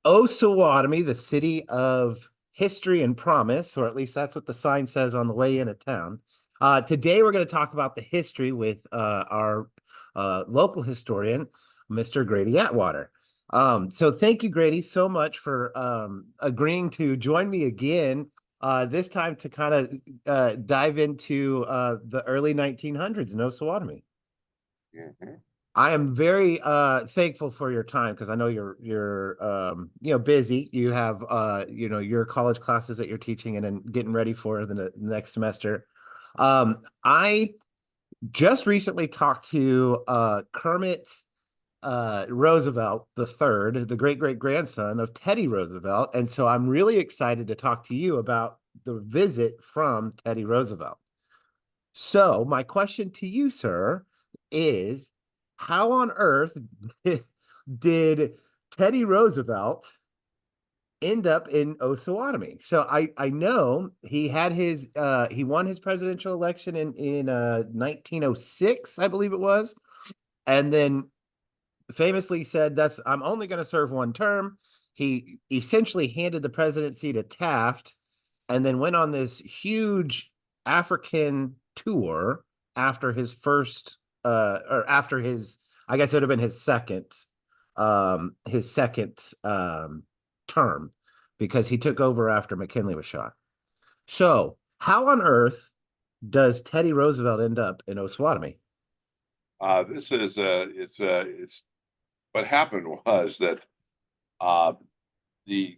Osawatomie, the city of history and promise, or at least that's what the sign says on the way into town. Today, we're going to talk about the history with our local historian, Mr. Grady Atwater. So, thank you, Grady, so much for agreeing to join me again. This time to kind of dive into the early 1900s in Osawatomie. Mhm. I am very thankful for your time because I know you're busy. You have your college classes that you're teaching and then getting ready for the next semester. I just recently talked to Kermit Roosevelt the third, the great great grandson of Teddy Roosevelt, and so I'm really excited to talk to you about the visit from Teddy Roosevelt. So, my question to you, sir, is how on earth did Teddy Roosevelt end up in Osawatomie? So I know he had he won his presidential election in 1906, I believe it was, and then famously said that's I'm only going to serve one term. He essentially handed the presidency to Taft and then went on this huge African tour after his first or after his I guess it would have been his second term because he took over after McKinley was shot. So, how on earth does Teddy Roosevelt end up in Osawatomie? This is it's what happened was that uh, the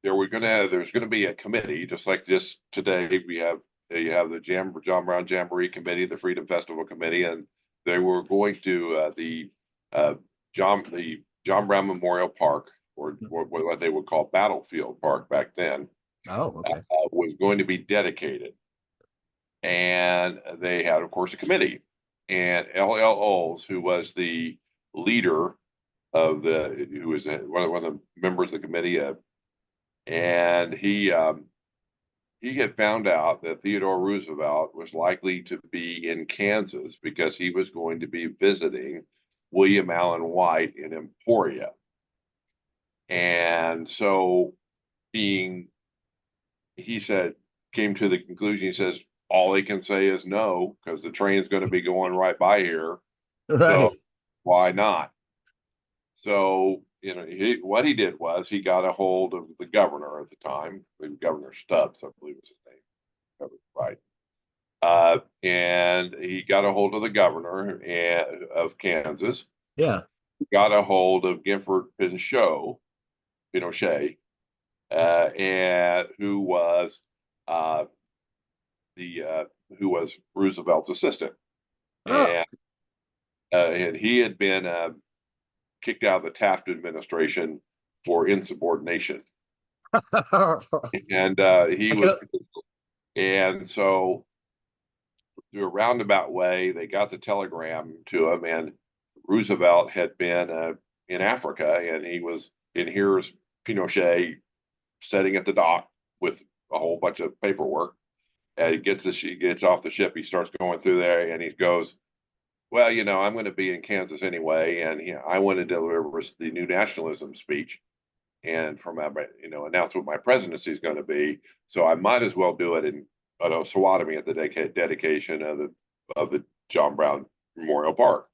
there's going to be a committee just like this today. You have the John Brown Jamboree Committee, the Freedom Festival Committee, and they were going to uh, the John Brown Memorial Park, or what they would call Battlefield Park back then, Oh, okay. was going to be dedicated, and they had, of course, a committee, and L.L. Olds, who was the leader who was one of the members of the committee, and he had found out that Theodore Roosevelt was likely to be in Kansas because he was going to be visiting William Allen White in Emporia. And so being he said came to the conclusion, he says, all he can say is no, because the train's going to be going right by here. So Right. why not? So, what he did was he got a hold of the governor at the time, Governor Stubbs, I believe was his name. Right. And he got a hold of the governor of Kansas, Yeah. got a hold of Gifford Pinochet, and uh, the who was Roosevelt's assistant, Oh. and he had been kicked out of the Taft administration for insubordination, and he I could was, and so through a roundabout way, they got the telegram to him, and Roosevelt had been in Africa, and here's Pinochet sitting at the dock with a whole bunch of paperwork. And he gets off the ship, he starts going through there, and he goes, well, I'm going to be in Kansas anyway, and I want to deliver the new nationalism speech, and announce what my presidency is going to be. So I might as well do it in Osawatomie at the dedication of the John Brown Memorial Park.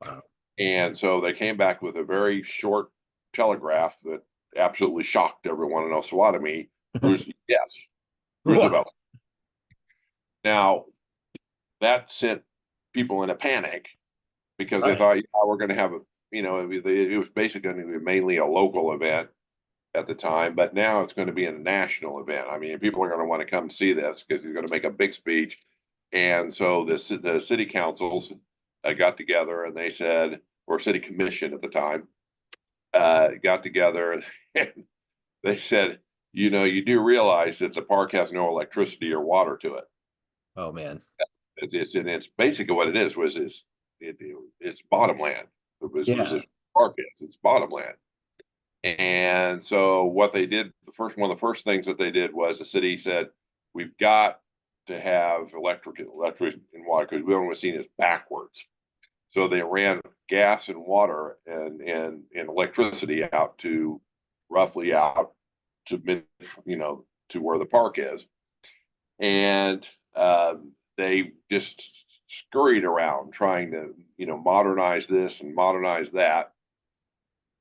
wow. And so they came back with a very short telegraph that absolutely shocked everyone in Osawatomie. Yes, Wow. Roosevelt. Now that sent people in a panic because they Right. thought, yeah, we're going to have it was basically going to be mainly a local event at the time, but now it's going to be a national event. I mean, people are going to want to come see this because he's going to make a big speech. And so the city councils got together and they said, or city commission at the time, got together and they said, you do realize that the park has no electricity or water to it. Oh man. It's basically what it is it's bottom land. Was Yeah. this park is it's bottom land. And so what they did, one of the first things that they did was the city said, we've got to have electric and water because we don't want to see this backwards. So they ran gas and water and electricity out to roughly out to mid, to where the park is. And they just scurried around trying to, modernize this and modernize that.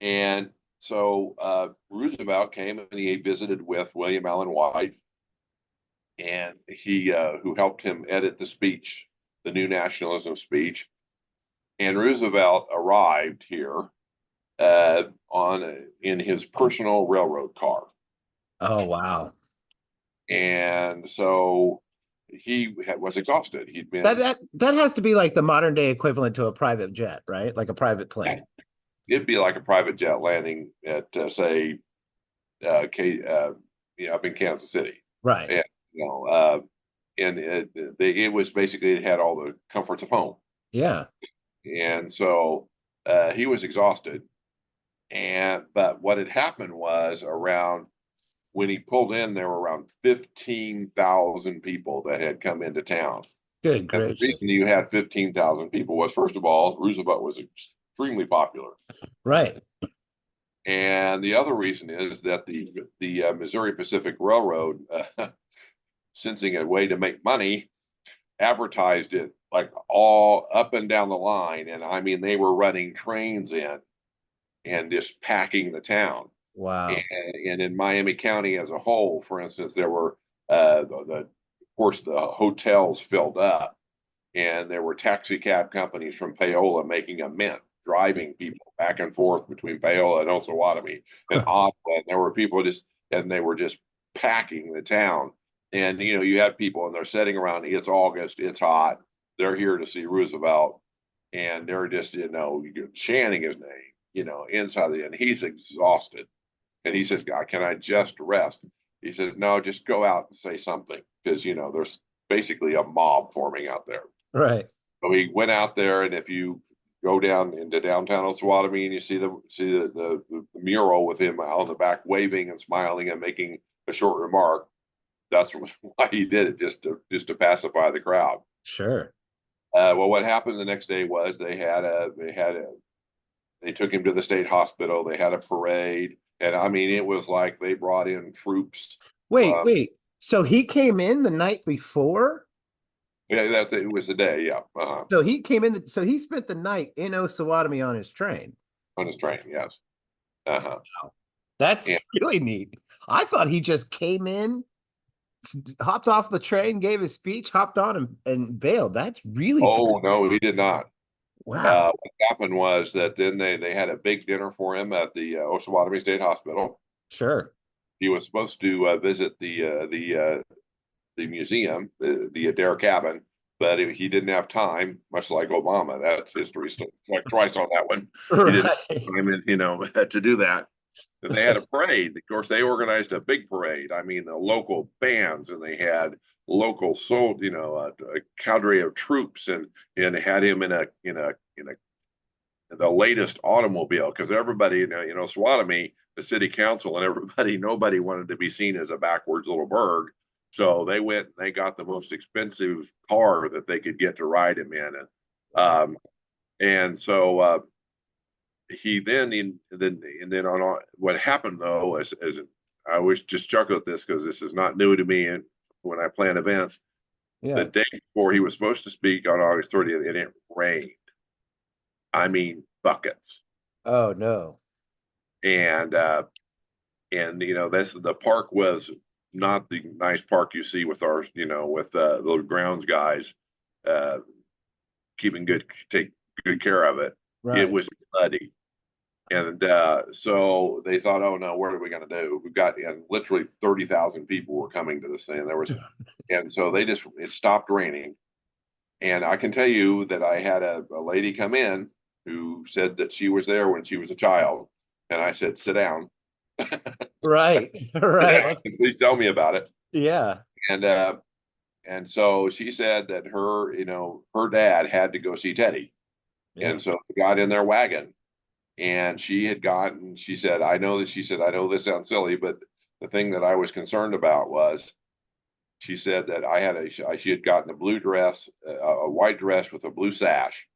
And so Roosevelt came and he visited with William Allen White, and he who helped him edit the speech, the New Nationalism speech. And Roosevelt arrived here in his personal railroad car. Oh, wow. And so he was exhausted. He'd That been, that that has to be like the modern day equivalent to a private jet, right? Like a private plane. it'd be like a private jet landing at, say, up in Kansas City. Right. And, it was basically, it had all the comforts of home. Yeah. And so he was exhausted. But what had happened was, around when he pulled in, there were around 15,000 people that had come into town. Good And the gracious. reason you had 15,000 people was, first of all, Roosevelt was extremely popular. Right. And the other reason is that the Missouri Pacific Railroad, sensing a way to make money, advertised it like all up and down the line. And I mean, they were running trains in and just packing the town. Wow. And in Miami County as a whole, for instance, there were of course, the hotels filled up, and there were taxi cab companies from Paola making a mint, driving people back and forth between Paola and Osawatomie and Ottawa. And there were people and they were just packing the town. And you had people, and they're sitting around. It's August, it's hot. They're here to see Roosevelt, and they're just chanting his name, inside and he's exhausted. And he says, God, can I just rest? He says, no, just go out and say something, because there's basically a mob forming out there. Right. So he went out there, and if you go down into downtown Osawatomie and you see the mural with him on the back waving and smiling and making a short remark, that's why he did it, just to pacify the crowd. Sure. Well, what happened the next day was they took him to the state hospital. They had a parade, and I mean, it was like they brought in troops Wait, from. wait. So he came in the night before? Yeah, that it was the day. Yeah, So he came in so he spent the night in Osawatomie on his train. on his train. Yes. Uh-huh. Wow. That's And really neat. I thought he just came in, hopped off the train, gave his speech, hopped on and bailed. That's really oh fast. no, he did not. Wow. What happened was that then they had a big dinner for him at the Osawatomie State Hospital. Sure. He was supposed to visit the museum, the Adair cabin, but he didn't have time. Much like Obama, that's history. It's like twice on that one. He didn't Right. have time, to do that. And they had a parade. Of course, they organized a big parade. I mean, the local bands, and they had local a cadre of troops, and had him in the latest automobile, because everybody, Osawatomie, the city council and everybody, nobody wanted to be seen as a backwards little burg. So they went and they got the most expensive car that they could get to ride him in. And so he then on what happened though, as I always just chuckle at this because this is not new to me, and when I plan events, the Yeah. day before he was supposed to speak on August 30th, and it rained. I mean, buckets. Oh no. And that's the park was not the nice park you see with our with the grounds guys uh keeping take good care of it. It Right. was muddy. And so they thought, oh no, what are we going to do? We've got, and literally 30,000 people were coming to this thing. And so it stopped raining. And I can tell you that I had a lady come in who said that she was there when she was a child. And I said, sit down. Right. Right. Let's Please tell me about it. yeah. And so she said that her dad had to go see Teddy. Yeah. And so they got in their wagon, and she said, I know this sounds silly, but the thing that I was concerned about was, she said that she had gotten a blue dress, a white dress with a blue sash.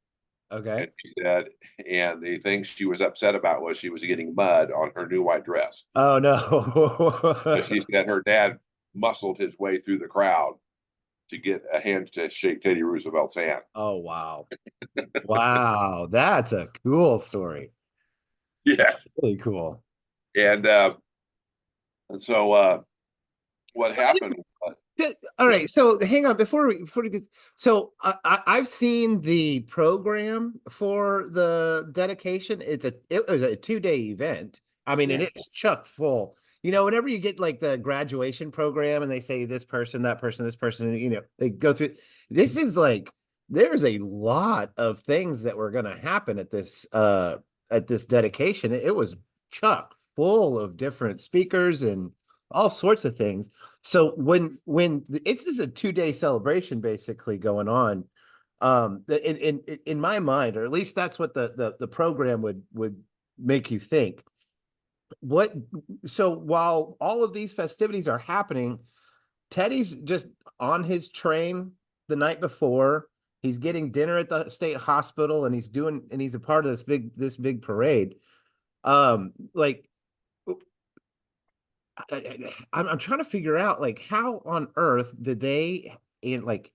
Okay. And she said, and the thing she was upset about was she was getting mud on her new white dress. Oh So no. she said her dad muscled his way through the crowd to get a hand to shake Teddy Roosevelt's hand. Oh wow. Wow. That's a cool story. Yes. Really cool. And so what happened? All Go right, so hang on before we get. So I've seen the program for the dedication. It was a 2 day event. I mean, and ahead. it's chock full. Whenever you get like the graduation program and they say this person, that person, this person, they go through. This is like there's a lot of things that were going to happen at this dedication. It was chock full of different speakers and all sorts of things. So when it's just a 2 day celebration basically going on, in my mind, or at least that's what the program would make you think. What so while all of these festivities are happening, Teddy's just on his train the night before. He's getting dinner at the state hospital, and he's a part of this big parade. Like I'm trying to figure out like how on earth did they in like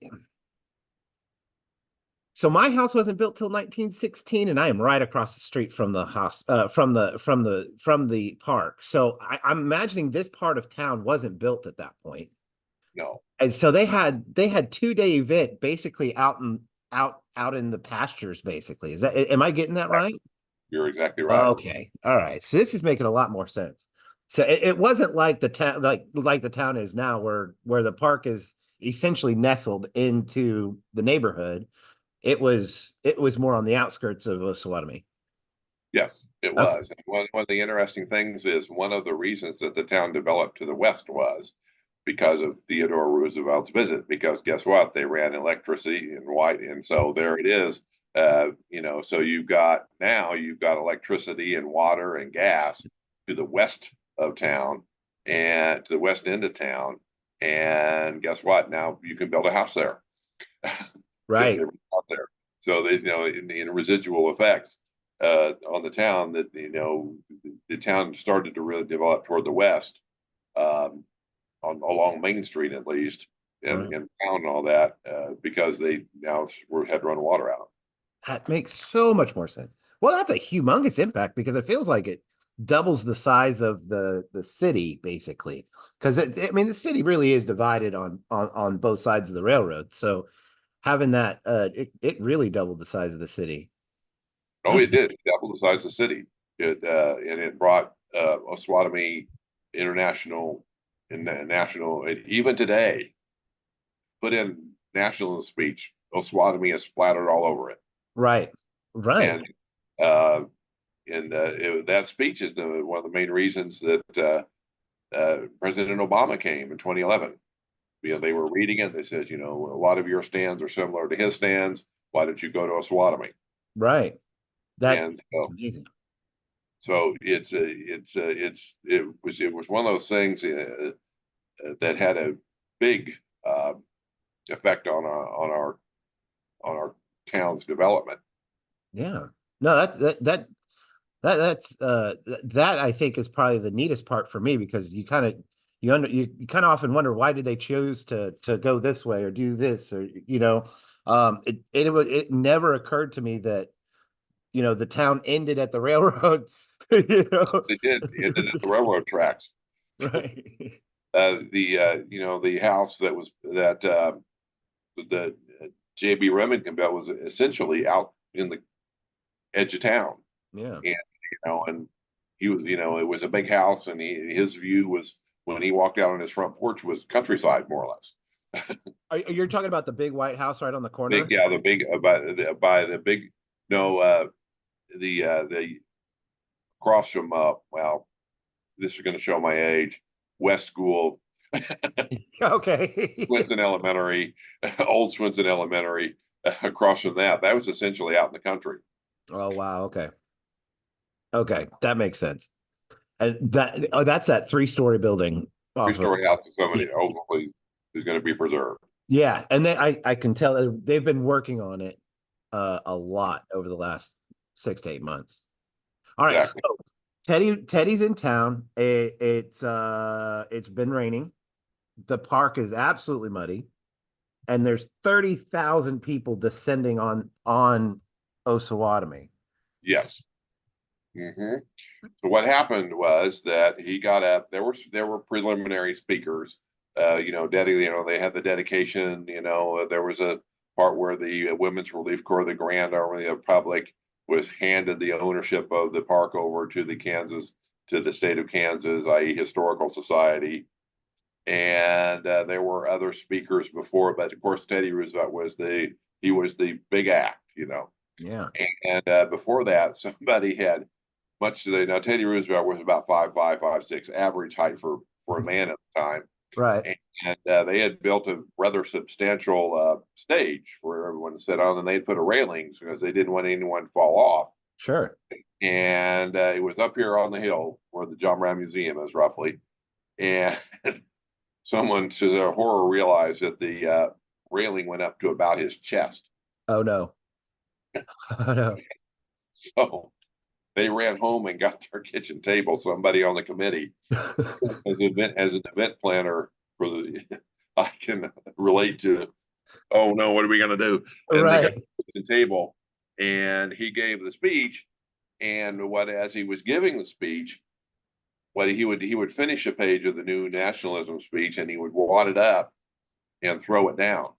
so my house wasn't built till 1916 and I am right across the street from the house from the park. So I'm imagining this part of town wasn't built at that point. No, And so they had 2 day event basically out in the pastures basically. Am I getting that right? you're exactly right. Okay. All right. So this is making a lot more sense. So it wasn't like the town like the town is now where the park is essentially nestled into the neighborhood. It was more on the outskirts of Osawatomie. Yes, it Okay. was. And one of the interesting things is one of the reasons that the town developed to the west was because of Theodore Roosevelt's visit. Because guess what? They ran electricity in White, and so there it is. So you've got electricity and water and gas to the west of town and to the west end of town. And guess what? Now you can build a house there because Right. they were out there. So they, in residual effects on the town, that the town started to really develop toward the west, along Main Street at least, Right. and town and all that, because they now had run water out. That makes so much more sense. Well, that's a humongous impact because it feels like it doubles the size of the city basically. Because I mean, the city really is divided on both sides of the railroad. So having that, it really doubled the size of the city. Oh, That's it did double the size of the city. And it brought Osawatomie international and national, and even today, put in national speech. Osawatomie is splattered all over it, right, right, and uh, that speech is one of the main reasons that President Obama came in 2011. They were reading it. They said, a lot of your stands are similar to his stands. Why don't you go to Osawatomie? right. That's And so, amazing. so it was one of those things that had a big uh, effect on our town's development. Yeah. No, that I think is probably the neatest part for me because you kind of often wonder why did they choose to go this way or do this or it never occurred to me that the town ended at the railroad. They did. It ended at the railroad tracks. Right. The house that J.B. Remington built was essentially out in the edge of town, Yeah. and he was, it was a big house, and his view was when he walked out on his front porch was countryside more or less. You're talking about the big white house right on the Big, corner? yeah, the big by the big no the across from well, this is going to show my age. West School, Okay. Swinson Elementary, Old Swinson Elementary. Across from that was essentially out in the country. Oh wow. Okay. Okay, that makes sense. And that's that 3 story building Three off of. story house of somebody hopefully is going to be preserved. Yeah, and then I can tell they've been working on it a lot over the last 6 to 8 months. All right, so Exactly. Teddy's in town. It's been raining. The park is absolutely muddy, and there's 30,000 people descending on Osawatomie. Yes. Hmm. So what happened was that he got up. There were preliminary speakers. They had the dedication. There was a part where the Women's Relief Corps, the Grand Army of the Republic, was handed the ownership of the park over to the state of Kansas, i.e., Historical Society. And there were other speakers before, but of course Teddy Roosevelt was the big act. Yeah. And before that, somebody had much today. Now, Teddy Roosevelt was about 5'5", 5'6", average height for a man at the time. Right. And they had built a rather substantial stage for everyone to sit on, and they'd put a railings because they didn't want anyone to fall off. Sure. And it was up here on the hill where the John Brown Museum is roughly. And someone says a horror realized that the railing went up to about his chest. Oh no. Oh no. So they ran home and got their kitchen table. Somebody on the committee, as an event planner for the, I can relate to. Oh no, what are we gonna do? And they got Right. the kitchen table, and he gave the speech. And what as he was giving the speech, what he would finish a page of the new nationalism speech, and he would wad it up and throw it down.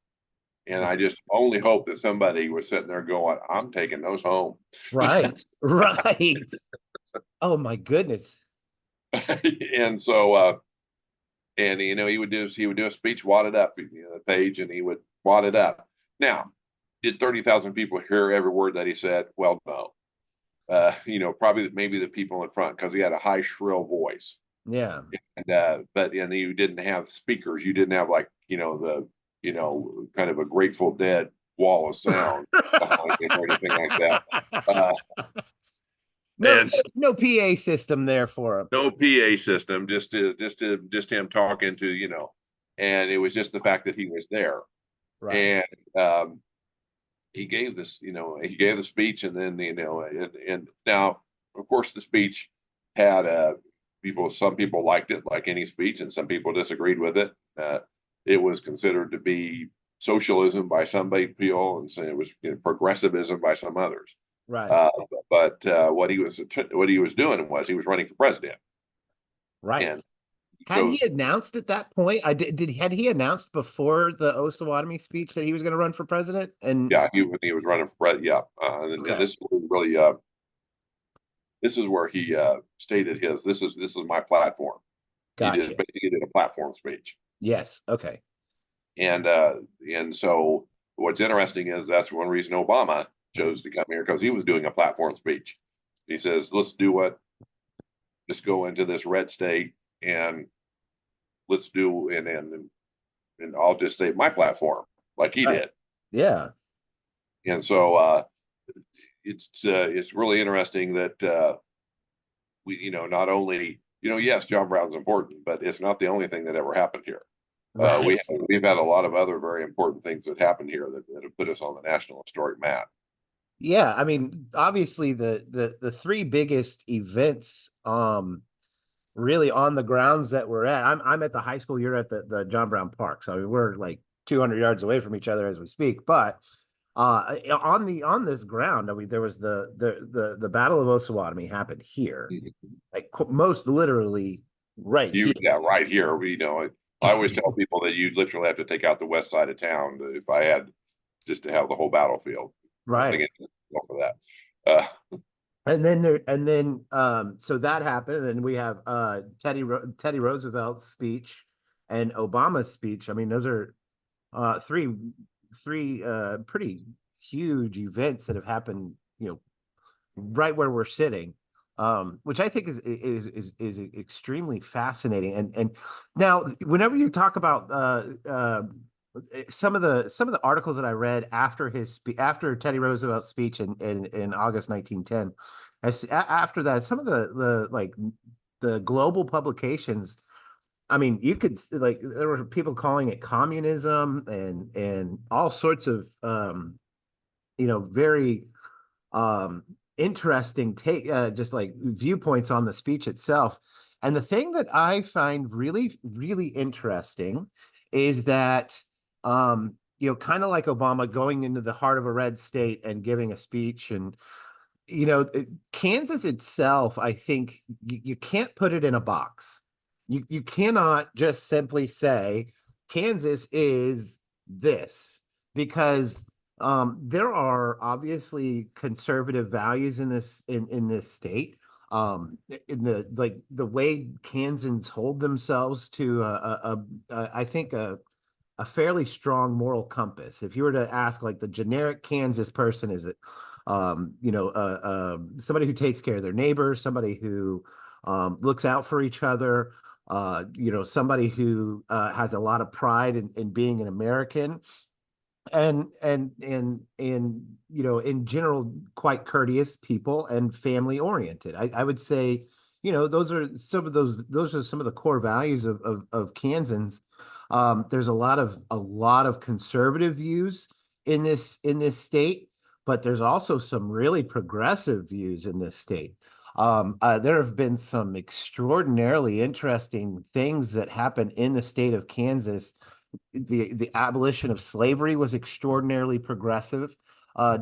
And I just only hope that somebody was sitting there going, "I'm taking those home." Right. Right. Oh my goodness. And so and he would do a speech wadded up, the page, and he would wad it up. Now, did 30,000 people hear every word that he said? Well, no. Probably maybe the people in front because he had a high shrill voice. Yeah. And you didn't have speakers. You didn't have like kind of a Grateful Dead wall of sound behind him or anything like that. Uh, No, and no PA system there for him. no PA system, just him talking to. And it was just the fact that he was there. Right. And um, he gave the speech, and then and now of course the speech had some people liked it like any speech, and some people disagreed with it. It was considered to be socialism by some people, and so it was progressivism by some others. Right. Uh, but what he was doing was he was running for president, Right. and he Had he chose. announced at that point? I did had he announced before the Osawatomie speech that he was going to run for president? And Yeah, he was running for president. Yeah, and okay, this really this is where he stated his this is my platform. He did gotcha. basically did a platform speech, Yes. Okay. and uh, and so what's interesting is that's one reason Obama chose to come here because he was doing a platform speech. He says, let's go into this red state and let's do and I'll just state my platform like he Right. did. Yeah. And so it's really interesting that we not only yes, John Brown's important, but it's not the only thing that ever happened here. Right. We've had a lot of other very important things that happened here that have put us on the national historic map. Yeah. I mean, obviously the three biggest events really on the grounds that we're at. I'm at the high school, you're at the John Brown Park. So I mean, we're like 200 yards away from each other as we speak. But on this ground, I mean, there was the Battle of Osawatomie happened here, like most literally right here. Yeah, right here. I always tell people that you'd literally have to take out the west side of town if I had just to have the whole battlefield. I don't Right. think it's enough for that. Uh, So that happened, and then we have Teddy Roosevelt's speech and Obama's speech. I mean, those are three pretty huge events that have happened, right where we're sitting, which I think is extremely fascinating. And now, whenever you talk about some of the articles that I read after Teddy Roosevelt's speech in August 1910, after that, some of the like the global publications. I mean, you could like there were people calling it communism and all sorts of very um interesting take just like viewpoints on the speech itself. And the thing that I find really really interesting is that kind of like Obama going into the heart of a red state and giving a speech. And Kansas itself, I think you can't put it in a box. You cannot just simply say Kansas is this, because there are obviously conservative values in this state. In the way Kansans hold themselves to I think a fairly strong moral compass. If you were to ask like the generic Kansas person, is it somebody who takes care of their neighbors, somebody who looks out for each other, somebody who has a lot of pride in being an American, and in general quite courteous people and family oriented. I would say those are some of the core values of Kansans. There's a lot of conservative views in this state, but there's also some really progressive views in this state. There have been some extraordinarily interesting things that happen in the state of Kansas. The abolition of slavery was extraordinarily progressive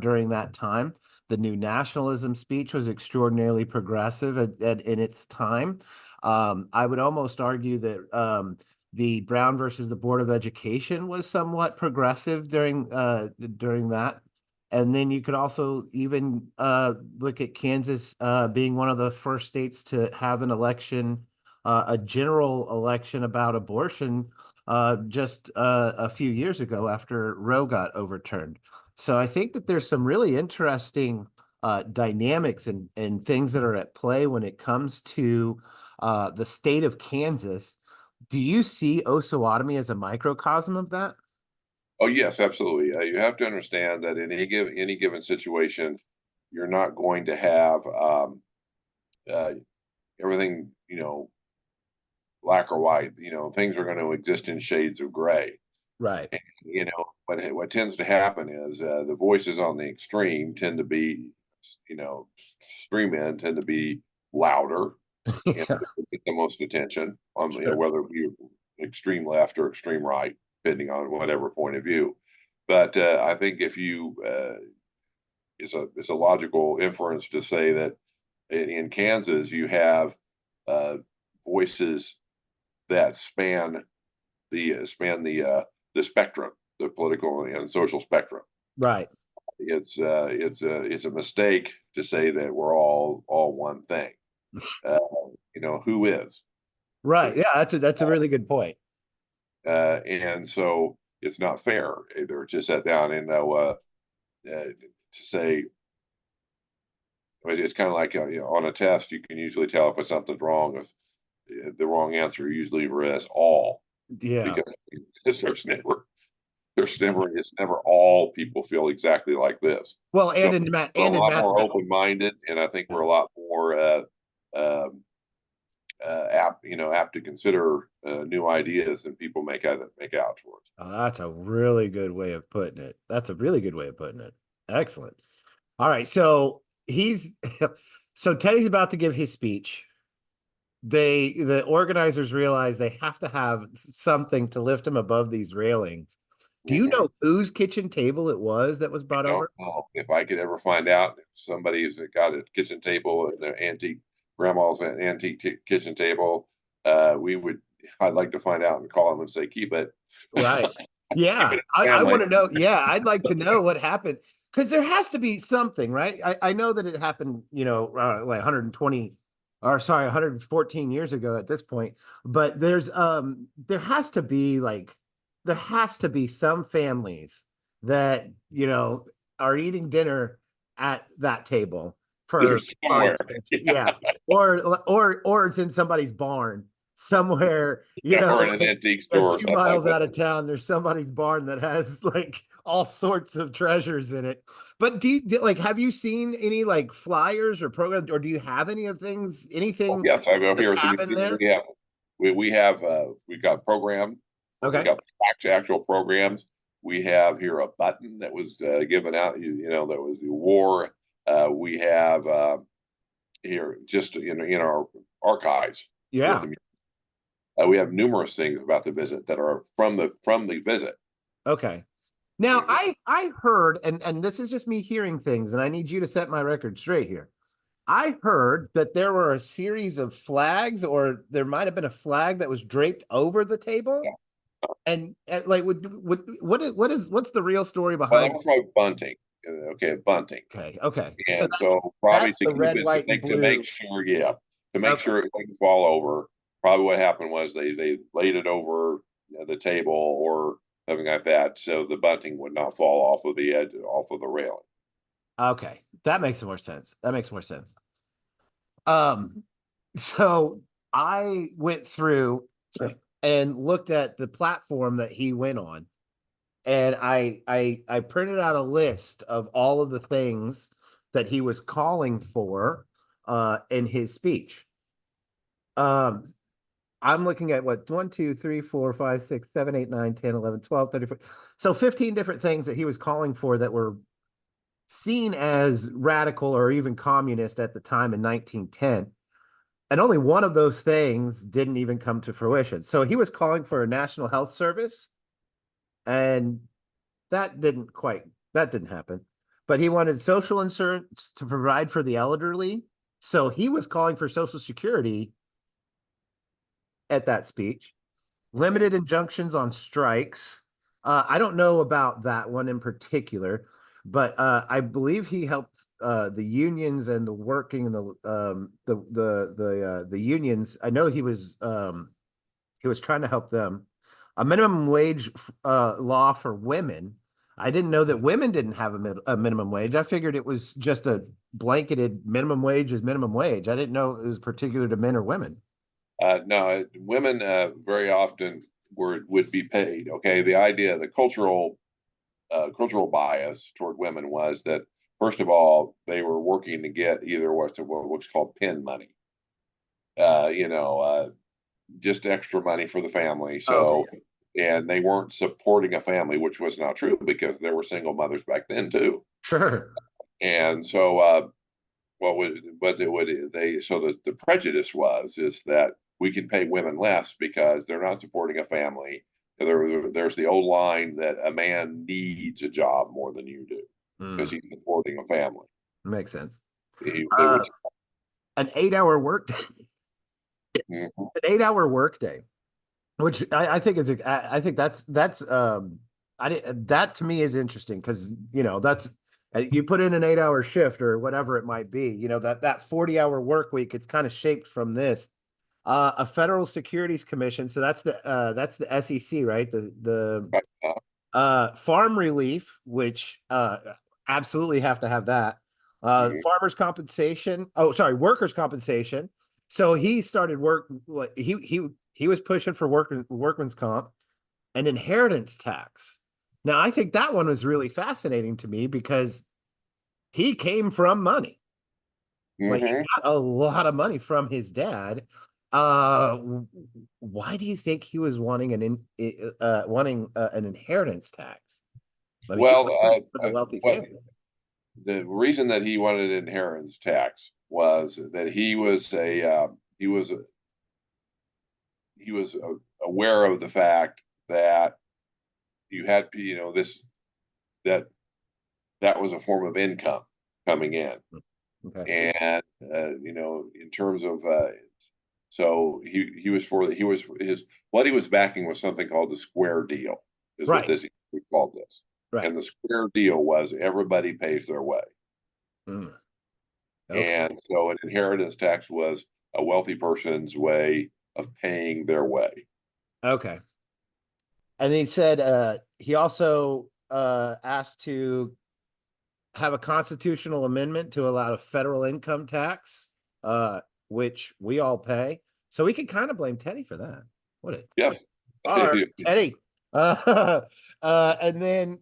during that time. The New Nationalism speech was extraordinarily progressive in its time. I would almost argue that the Brown versus the Board of Education was somewhat progressive during that. And then you could also even look at Kansas being one of the first states to have an election, a general election about abortion just a few years ago after Roe got overturned. So I think that there's some really interesting dynamics and things that are at play when it comes to the state of Kansas. Do you see Osawatomie as a microcosm of that? Oh, yes, absolutely. You have to understand that in any given situation, you're not going to have uh, everything, black or white. Things are going to exist in shades of gray. Right. What tends to happen is the voices on the extreme tend to be, extreme end tend to be louder and Yeah, get the most attention on, sure. whether it be extreme left or extreme right, depending on whatever point of view. But I think if you is a logical inference to say that in Kansas you have uh, voices that span the spectrum, the political and social spectrum. Right. It's a mistake to say that we're all one thing. Uh, who is? Right. Yeah, that's a really good point. And so it's not fair either to sit down and to say it's kind of like on a test you can usually tell if something's wrong if the wrong answer usually is all Yeah. because it's never all people feel exactly like this. Well, So we're a and in lot more mathematics. open-minded, and I think we're a lot more um, apt to consider new ideas than people make out towards. Oh, that's a really good way of putting it. That's a really good way of putting it. Excellent. All right. So so Teddy's about to give his speech. The organizers realize they have to have something to lift him above these railings. Do you Mm-hmm. know whose kitchen table it was that was I brought don't over? know if I could ever find out if somebody's got a kitchen table and their antique grandma's an antique kitchen table. We would. I'd like to find out and call them and say, keep it, Right. keep it Yeah. in the I want family. to know. Yeah, I'd like to know what happened, because there has to be something, right? I know that it happened, like 120, or sorry, 114 years ago at this point, but there has to be some families that, are eating dinner at that table for There's far somewhere. extension. Yeah. Or it's in somebody's barn somewhere, Or in an antique yeah, store or 2 miles something like out of town, there's somebody's barn that has like all sorts of treasures in it. But like, have you seen any like flyers or programs, or do you have Oh, anything yes, I go that's here. happened there? We have we've got program. We Okay. have actual programs. We have here a button that was given out, that was the war. We have here just in our archives here at Yeah. the we have numerous things about the visit that are from the visit. Okay. Now Mhm. I heard, and this is just me hearing things, and I need you to set my record straight here. I heard that there were a series of flags, or there might have been a flag that was draped over the table. And like, what's the real story Well, behind that was probably bunting. Okay, bunting. it? Okay, okay. So And so probably that's to the keep red, it to white, and make blue. sure, yeah, to make Okay, sure it wouldn't fall over. Probably what happened was they laid it over the table or something like that, so the bunting would not fall off of the edge, off of the railing. okay. That makes more sense. That makes more sense. Um, so I went through and looked at the platform that he went on, and I printed out a list of all of the things that he was calling for in his speech. Um, I'm looking at what 1, 2, 3, 4, 5, 6, 7, 8, 9, 10, 11, 12, 34. So 15 different things that he was calling for that were seen as radical or even communist at the time in 1910. And only one of those things didn't even come to fruition. So he was calling for a national health service, and that didn't happen. But he wanted social insurance to provide for the elderly. So he was calling for Social Security at that speech. Mhm. Limited injunctions on strikes. I don't know about that one in particular, but I believe he helped the unions and the working and the unions. I know he was trying to help them. A minimum wage law for women. I didn't know that women didn't have a minimum wage. I figured it was just a blanketed minimum wage is minimum wage. I didn't know it was particular to men or women. No, women very often would be paid. Okay, the idea, the cultural bias toward women was that first of all they were working to get either what's called pin money, uh, you know, uh, just extra money for the family. Okay, So, and they weren't supporting a family, which was not true because there were single mothers back then too. sure. And so, what it would they so the prejudice is that we can pay women less because they're not supporting a family. There's the old line that a man needs a job more than you do because Mm, he's supporting a family. makes sense. They Uh, would, an 8 hour work day, mhm. an 8 hour work day, which I think is I think that's that to me is interesting because that's you put in an 8 hour shift or whatever it might be. That 40 hour work week. It's kind of shaped from this. A federal securities commission. So that's the SEC, right? The Uh, farm relief, which absolutely have to have that. mhm. Farmers compensation. Oh, sorry, workers compensation. So he started work. Like he was pushing for workman's comp and inheritance tax. Now I think that one was really fascinating to me because he came from money. Like he Mhm. got a lot of money from his dad. Uh, why do you think he was wanting an inheritance tax? I mean, he was Well, from a wealthy what family. the reason that he wanted inheritance tax was that he was a, aware of the fact that you had this that that was a form of income coming in, Okay. and in terms of so he was for he was his what he was backing was something called the square deal, is what Right. this we called this, Right. and the square deal was everybody pays their way, Mm, okay. and so an inheritance tax was a wealthy person's way of paying their way. Okay. And he said he also asked to have a constitutional amendment to allow a federal income tax, uh, which we all pay. So we could kind of blame Teddy for that. What a Yes. bar, Teddy. And then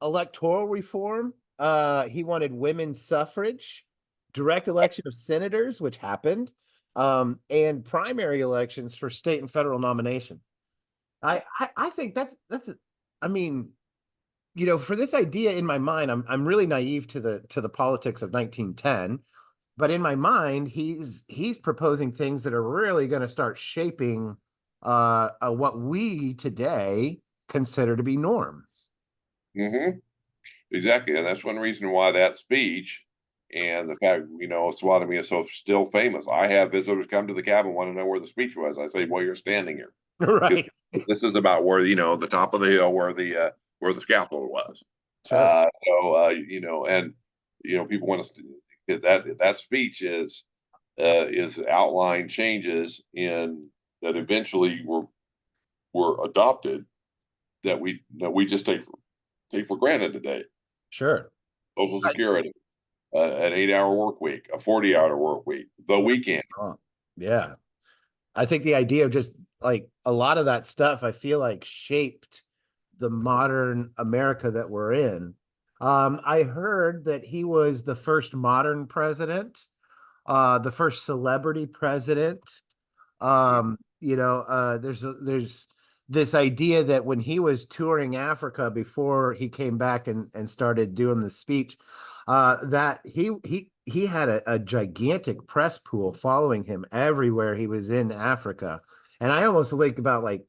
electoral reform. He wanted women's suffrage, direct election of senators, which happened, and primary elections for state and federal nomination. I think I mean, for this idea in my mind, I'm really naive to the politics of 1910, but in my mind, he's proposing things that are really going to start shaping what we today consider to be norms. Hmm. Exactly, and that's one reason why that speech and the fact, Osawatomie is so still famous. I have visitors come to the cabin, want to know where the speech was. I say, well, you're standing here because Right. this is about where the top of the hill where the scaffold was. Sure. And people want to that speech is outline changes in that eventually were adopted that we just take for granted today. Sure. Social Right. Security, an 8-hour work week, a 40-hour work week, the weekend. Oh, yeah. I think the idea of just like a lot of that stuff, I feel like shaped the modern America that we're in. I heard that he was the first modern president, the first celebrity president. There's this idea that when he was touring Africa before he came back and started doing the speech, that he had a gigantic press pool following him everywhere he was in Africa. And I almost think about like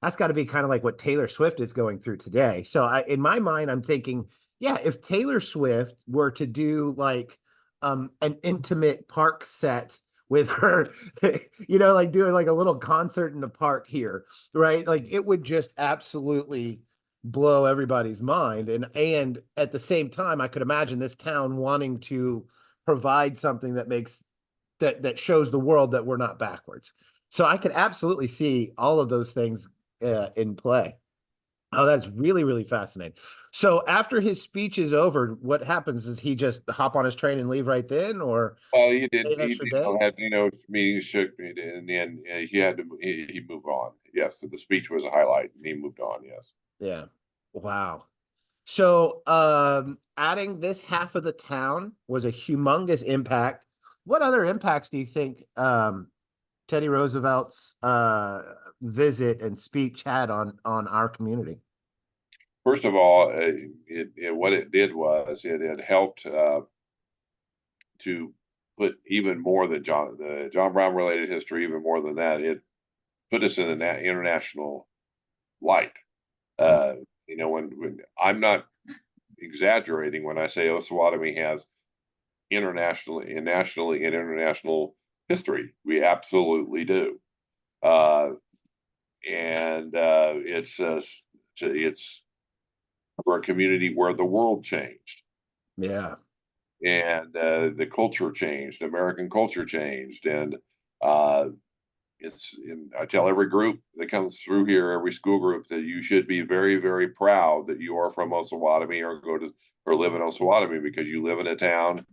that's got to be kind of like what Taylor Swift is going through today. So in my mind, I'm thinking, yeah, if Taylor Swift were to do like an intimate park set with her, like doing like a little concert in the park here, right? Like it would just absolutely blow everybody's mind. And at the same time, I could imagine this town wanting to provide something that makes that shows the world that we're not backwards. So I could absolutely see all of those things in play. Oh, that's really, really fascinating. So after his speech is over, what happens? Does he just hop on his train and leave right then, or Well, he did. stay an He extra did day? have meetings shook, and then he had to. He moved on. Yes, so the speech was a highlight, and he moved on. Yes. Yeah. Wow. So adding this half of the town was a humongous impact. What other impacts do you think Teddy Roosevelt's visit and speech had on our community? First of all, what it did was it helped to put even more than the John Brown related history, even more than that. It put us in an international light. Mm. Uh, when I'm not exaggerating when I say Osawatomie has internationally and nationally and international history. We absolutely do. Uh, and it's for a community where the world changed Yeah. and the culture changed, American culture changed, and uh, I tell every group that comes through here, every school group, that you should be very, very proud that you are from Osawatomie or live in Osawatomie because you live in a town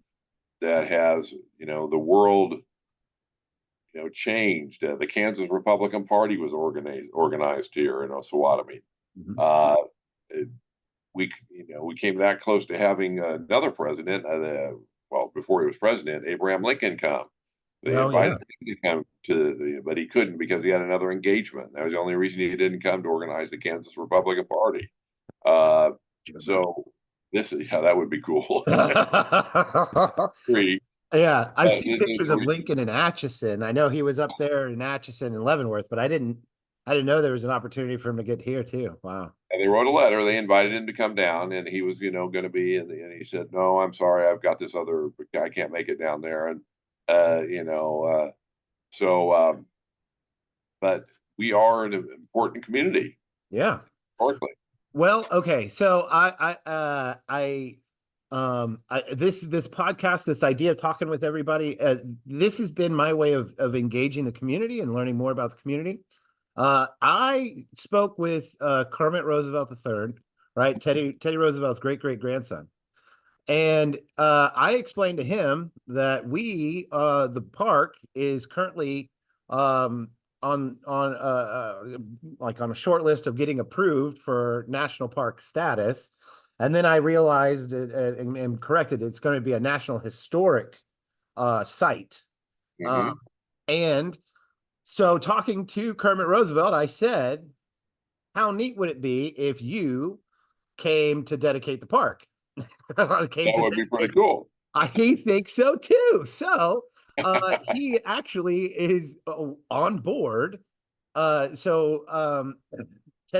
that has the world changed. The Kansas Republican Party was organized here in Osawatomie. Mhm. Uh, we came that close to having another president. Well, before he was president, Abraham Lincoln come. They Oh invited yeah. him to come but he couldn't because he had another engagement. That was the only reason he didn't come to organize the Kansas Republican Party. Uh, so yeah, that would be cool. Three, Yeah, I've seen this pictures of Lincoln in Atchison. I know he was up there in Atchison and Leavenworth, but I didn't know there was an opportunity for him to get here too. Wow. and they wrote a letter. They invited him to come down, and he was, going to be. And he said, "No, I'm sorry, I've got this other. I can't make it down there." And uh, you know, uh, so, but we are an important community, Yeah. historically. Well, okay. So this podcast, this idea of talking with everybody, this has been my way of engaging the community and learning more about the community. I spoke with Kermit Roosevelt III, right? Teddy Roosevelt's great grandson. And I explained to him that the park is currently like on a short list of getting approved for national park status. And then I realized and corrected it's going to be a national historic site. Uh, Hmm. and so talking to Kermit Roosevelt, I said, how neat would it be if you came to dedicate the park. Came That to would be pretty dedicate. cool. I think so too. So he actually is on board. Teddy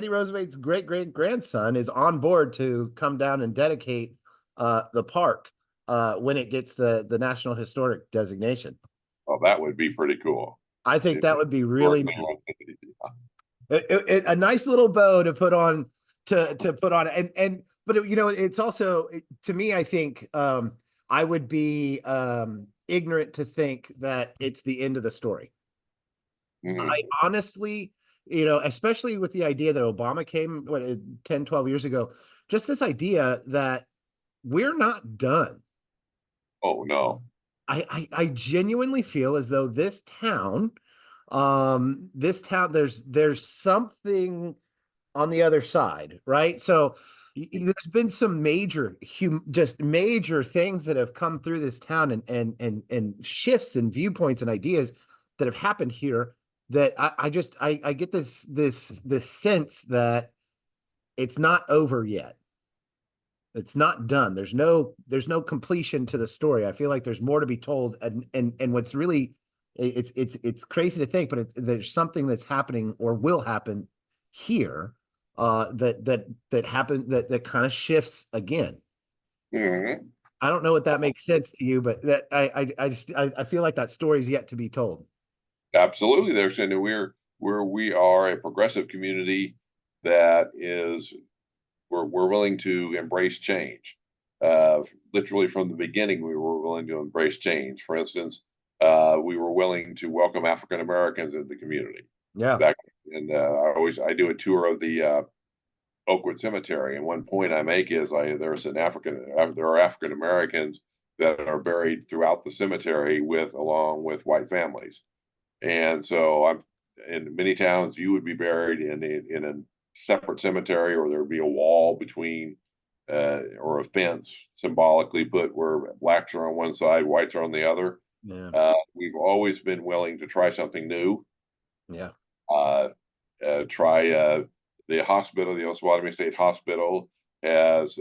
Roosevelt's great grandson is on board to come down and dedicate the park when it gets the National Historic designation. Oh, that would be pretty cool. I think If that would be really neat. you A nice little bow to put on to put on, but it's also, to me, I think I would be ignorant to think that it's the end of the story. I Mhm. honestly, especially with the idea that Obama came, 10, 12 years ago, just this idea that we're not done. Oh no. I genuinely feel as though this town, there's something on the other side, right? So there's been some just major things that have come through this town, and shifts and viewpoints and ideas that have happened here, that I get this sense that it's not over yet. It's not done. There's no completion to the story. I feel like there's more to be told, and what's really, it's crazy to think, but there's something that's happening or will happen here, that happen that kind of shifts again. Mhm. I don't know what that makes sense to you, but that I feel like that story's yet to be told. Absolutely. There's and we are a progressive community that is we're willing to embrace change. Literally from the beginning, we were willing to embrace change. For instance, we were willing to welcome African Americans into the community. Yeah. Back and I do a tour of the Oakwood Cemetery, and one point I make is there are African Americans that are buried throughout the cemetery with along with white families, and so I'm in many towns you would be buried in a separate cemetery, or there would be a wall between or a fence symbolically put where blacks are on one side, whites are on the other. Yeah. We've always been willing to try something new. Yeah. Uh, try the hospital, the Osawatomie State Hospital has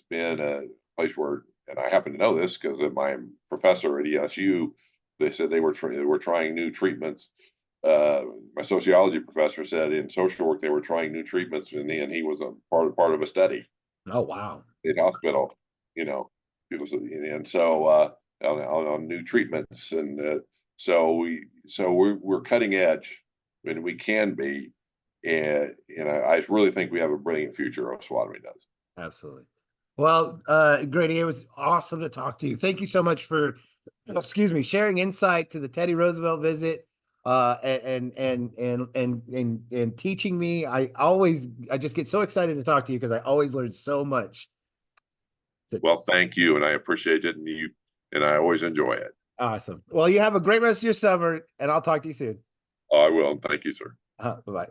been a place where, and I happen to know this because of my professor at ESU. They said they were trying new treatments. My sociology professor said in social work they were trying new treatments, and he was a part of a study Oh, wow. state hospital. You know, and so on new treatments, and we're cutting edge, and we can be, and I really think we have a brilliant future. Osawatomie does. Absolutely. Well, Grady, it was awesome to talk to you. Thank you so much for, excuse me, sharing insight to the Teddy Roosevelt visit, and teaching me. I just get so excited to talk to you because I always learn so much. Well, thank you, and I appreciate it, and I always enjoy it. Awesome. Well, you have a great rest of your summer, and I'll talk to you soon. I will, and thank you, sir. Bye bye.